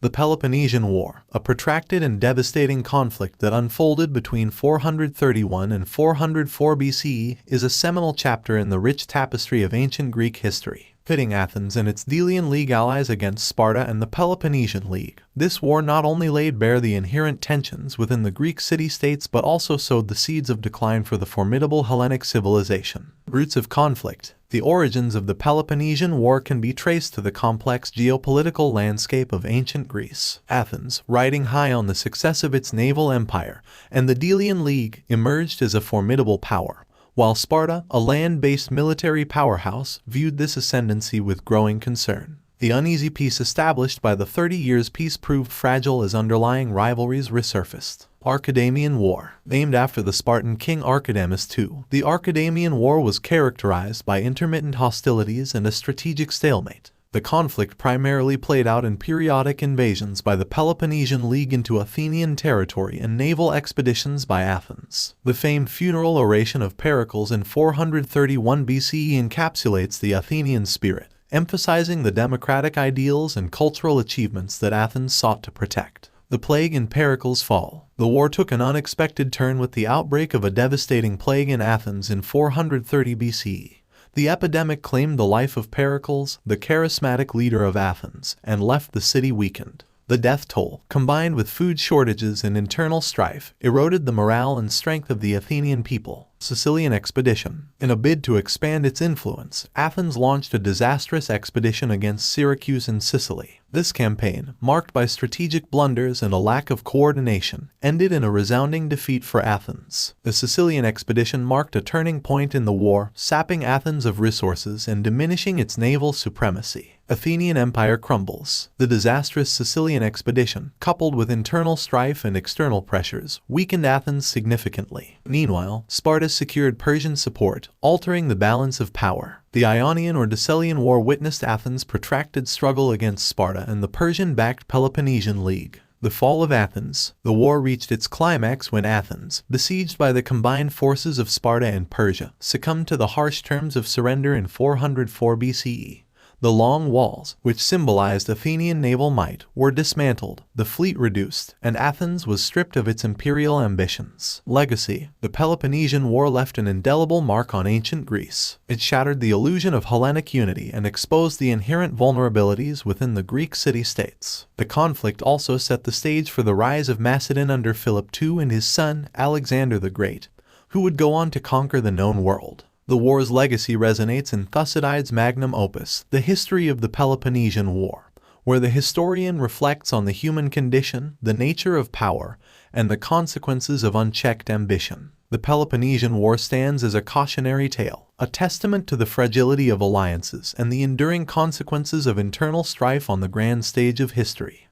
The Peloponnesian War, a protracted and devastating conflict that unfolded between 431 and 404 BCE, is a seminal chapter in the rich tapestry of ancient Greek history, pitting Athens and its Delian League allies against Sparta and the Peloponnesian League. This war not only laid bare the inherent tensions within the Greek city-states but also sowed the seeds of decline for the formidable Hellenic civilization. Roots of conflict. The origins of the Peloponnesian War can be traced to the complex geopolitical landscape of ancient Greece. Athens, riding high on the success of its naval empire, and the Delian League emerged as a formidable power, while Sparta, a land-based military powerhouse, viewed this ascendancy with growing concern. The uneasy peace established by the 30 Years' Peace proved fragile as underlying rivalries resurfaced. Archidamian War. Named after the Spartan king Archidamus II, the Archidamian War was characterized by intermittent hostilities and a strategic stalemate. The conflict primarily played out in periodic invasions by the Peloponnesian League into Athenian territory and naval expeditions by Athens. The famed funeral oration of Pericles in 431 BCE encapsulates the Athenian spirit, emphasizing the democratic ideals and cultural achievements that Athens sought to protect. The plague in Pericles' fall. The war took an unexpected turn with the outbreak of a devastating plague in Athens in 430 BCE. The epidemic claimed the life of Pericles, the charismatic leader of Athens, and left the city weakened. The death toll, combined with food shortages and internal strife, eroded the morale and strength of the Athenian people. Sicilian expedition. In a bid to expand its influence, Athens launched a disastrous expedition against Syracuse in Sicily. This campaign, marked by strategic blunders and a lack of coordination, ended in a resounding defeat for Athens. The Sicilian expedition marked a turning point in the war, sapping Athens of resources and diminishing its naval supremacy. Athenian empire crumbles. The disastrous Sicilian expedition, coupled with internal strife and external pressures, weakened Athens significantly. Meanwhile, Sparta secured Persian support, altering the balance of power. The Ionian or Decelean War witnessed Athens' protracted struggle against Sparta and the Persian-backed Peloponnesian League. The fall of Athens. The war reached its climax when Athens, besieged by the combined forces of Sparta and Persia, succumbed to the harsh terms of surrender in 404 BCE. The long walls, which symbolized Athenian naval might, were dismantled, the fleet reduced, and Athens was stripped of its imperial ambitions. Legacy. The Peloponnesian War left an indelible mark on ancient Greece. It shattered the illusion of Hellenic unity and exposed the inherent vulnerabilities within the Greek city-states. The conflict also set the stage for the rise of Macedon under Philip II and his son, Alexander the Great, who would go on to conquer the known world. The war's legacy resonates in Thucydides' magnum opus, The History of the Peloponnesian War, where the historian reflects on the human condition, the nature of power, and the consequences of unchecked ambition. The Peloponnesian War stands as a cautionary tale, a testament to the fragility of alliances and the enduring consequences of internal strife on the grand stage of history.